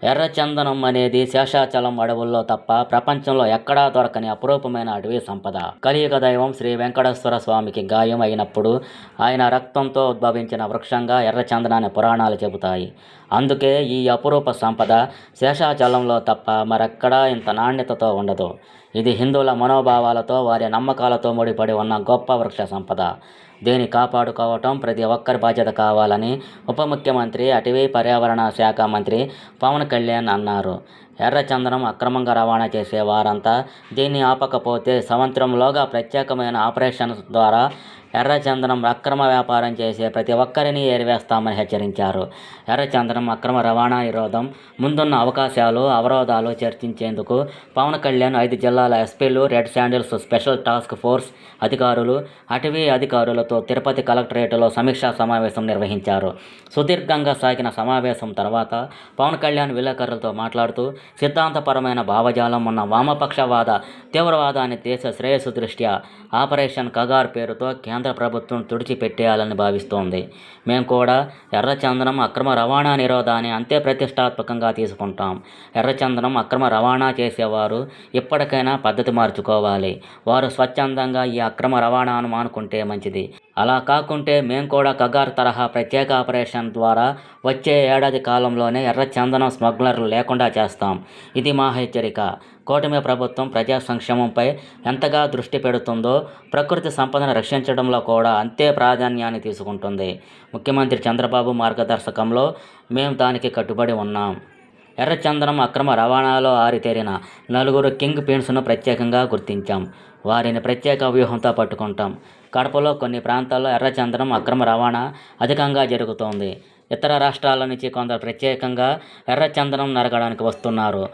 ఎర్రచందనం అనేది శేషాచలం అడవుల్లో తప్ప ప్రపంచంలో ఎక్కడా దొరకని అపురూపమైన అటవీ సంపద. కలియుగ దైవం శ్రీ వెంకటేశ్వర స్వామికి గాయం అయినప్పుడు ఆయన రక్తంతో ఉద్భవించిన వృక్షంగా ఎర్రచందనాన్ని పురాణాలు చెబుతాయి. అందుకే ఈ అపురూప సంపద శేషాచలంలో తప్ప మరెక్కడా ఇంత నాణ్యతతో ఉండదు. ఇది హిందువుల మనోభావాలతో, వారి నమ్మకాలతో ముడిపడి ఉన్న గొప్ప వృక్ష సంపద. దీన్ని కాపాడుకోవటం ప్రతి ఒక్కరి బాధ్యత కావాలని ఉప ముఖ్యమంత్రి, అటవీ పర్యావరణ శాఖ మంత్రి పవన్ కళ్యాణ్ అన్నారు. ఎర్రచందనం అక్రమంగా రవాణా చేసే వారంతా దీన్ని ఆపకపోతే సంవత్సరంలోగా ప్రత్యేకమైన ఆపరేషన్ ద్వారా ఎర్రచందనం అక్రమ వ్యాపారం చేసే ప్రతి ఒక్కరిని ఏరివేస్తామని హెచ్చరించారు. ఎర్రచందనం అక్రమ రవాణా నిరోధం ముందున్న అవరోధాలు చర్చించేందుకు పవన్ కళ్యాణ్ 5 జిల్లాల ఎస్పీలు, red sandals special task force అధికారులు, అటవీ అధికారులతో తిరుపతి కలెక్టరేట్లో సమీక్షా సమావేశం నిర్వహించారు. సుదీర్ఘంగా సాగిన సమావేశం తర్వాత పవన్ కళ్యాణ్ విలేకరులతో మాట్లాడుతూ, సిద్ధాంతపరమైన భావజాలం ఉన్న వామపక్షవాద తీవ్రవాదాన్ని దేశ శ్రేయస్సు దృష్ట్యా ఆపరేషన్ కగార్ పేరుతో కేంద్ర ప్రభుత్వం తుడిచిపెట్టేయాలని భావిస్తోంది. మేము కూడా ఎర్రచందనం అక్రమ రవాణా నిరోధాన్ని అంతే ప్రతిష్టాత్మకంగా తీసుకుంటాం. ఎర్రచందనం అక్రమ రవాణా చేసేవారు ఇప్పటికైనా పద్ధతి మార్చుకోవాలి. వారు స్వచ్ఛందంగా ఈ అక్రమ రవాణాను మానుకుంటే మంచిది. అలా కాకుంటే మేము కూడా కగార్ తరహా ప్రత్యేక ఆపరేషన్ ద్వారా వచ్చే ఏడాది కాలంలోనే ఎర్రచందనం స్మగ్లర్లు లేకుండా చేస్తాం. ఇది మా హెచ్చరిక. కూటమి ప్రభుత్వం ప్రజా సంక్షేమంపై ఎంతగా దృష్టి పెడుతుందో ప్రకృతి సంపదను రక్షించడంలో కూడా అంతే ప్రాధాన్యాన్ని తీసుకుంటుంది. ముఖ్యమంత్రి చంద్రబాబు మార్గదర్శకంలో మేము దానికి కట్టుబడి ఉన్నాం. ఎర్రచందనం అక్రమ రవాణాలో ఆరితేరిన 4 కింగ్ పిన్స్ను ప్రత్యేకంగా గుర్తించాం. వారిని ప్రత్యేక వ్యూహంతో పట్టుకుంటాం. కడపలో కొన్ని ప్రాంతాల్లో ఎర్రచందనం అక్రమ రవాణా అధికంగా జరుగుతోంది. ఇతర రాష్ట్రాల నుంచి కొందరు ప్రత్యేకంగా ఎర్రచందనం నరకడానికి వస్తున్నారు.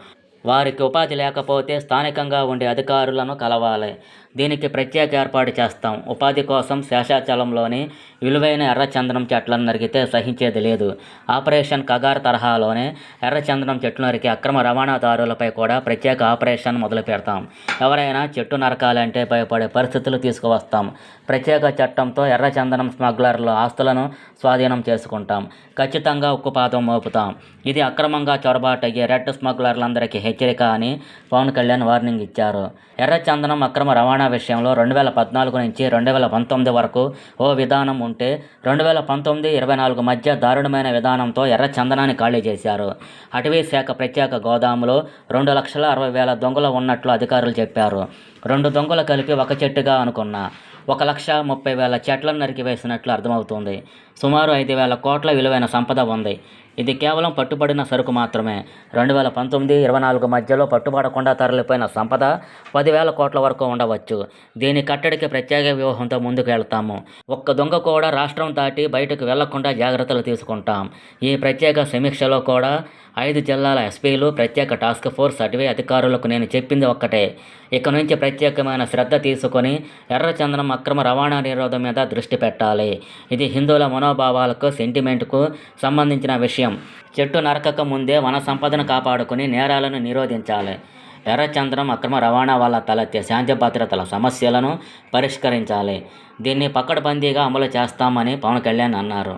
వారికి ఉపాధి లేకపోతే స్థానికంగా ఉండే అధికారులను కలవాలి. దీనికి ప్రత్యేక ఏర్పాటు చేస్తాం. ఉపాధి కోసం శేషాచలంలోని విలువైన ఎర్రచందనం చెట్లను నరికితే సహించేది లేదు. ఆపరేషన్ కగార్ తరహాలోనే ఎర్రచందనం చెట్లు నరికి అక్రమ రవాణాదారులపై కూడా ప్రత్యేక ఆపరేషన్ మొదలు పెడతాం. ఎవరైనా చెట్టు నరకాలంటే భయపడే పరిస్థితులు తీసుకువస్తాం. ప్రత్యేక చట్టంతో ఎర్రచందనం స్మగ్లర్ల ఆస్తులను స్వాధీనం చేసుకుంటాం. ఖచ్చితంగా ఉక్కుపాదం మోపుతాం. ఇది అక్రమంగా చొరబాటయ్యే రెడ్ స్మగ్లర్లందరికీ హెచ్చరిక అని పవన్ కళ్యాణ్ వార్నింగ్ ఇచ్చారు. ఎర్రచందనం అక్రమ రవాణా విషయంలో 2014 నుంచి 2019 వరకు ఓ విధానం ఉంటే 2019-24 మధ్య దారుణమైన విధానంతో ఎర్రచందనాన్ని ఖాళీ చేశారు. అటవీ శాఖ ప్రత్యేక గోదాములో 2,60,000 దొంగలు ఉన్నట్లు అధికారులు చెప్పారు. 2 దొంగలు కలిపి ఒక చెట్టుగా అనుకున్నా 1,30,000 చెట్లను నరికివేసినట్లు అర్థమవుతుంది. సుమారు 5,000 కోట్ల విలువైన సంపద ఉంది. ఇది కేవలం పట్టుబడిన సరుకు మాత్రమే. 2019-24 మధ్యలో పట్టుబడకుండా తరలిపోయిన సంపద 10,000 కోట్ల వరకు ఉండవచ్చు. దీని కట్టడికి ప్రత్యేక వ్యూహంతో ముందుకు వెళ్తాము. ఒక్క దొంగ కూడా రాష్ట్రం దాటి బయటకు వెళ్లకుండా జాగ్రత్తలు తీసుకుంటాం. ఈ ప్రత్యేక సమీక్షలో కూడా 5 జిల్లాల ఎస్పీలు, ప్రత్యేక టాస్క్ ఫోర్స్ అటవీ అధికారులకు నేను చెప్పింది ఒక్కటే. ఇక నుంచి ప్రత్యేకమైన శ్రద్ధ తీసుకొని ఎర్రచందనం అక్రమ రవాణా నిరోధం మీద దృష్టి పెట్టాలి. ఇది హిందువుల మనోభావాలకు, సెంటిమెంట్కు సంబంధించిన విషయం. చెట్టు నరకక ముందే వన సంపదను కాపాడుకుని నేరాలను నిరోధించాలి. ఎర్రచందనం అక్రమ రవాణా వల్ల తలెత్తే శాంతి భద్రతల సమస్యలను పరిష్కరించాలి. దీన్ని పకడ్బందీగా అమలు చేస్తామని పవన్ కళ్యాణ్ అన్నారు.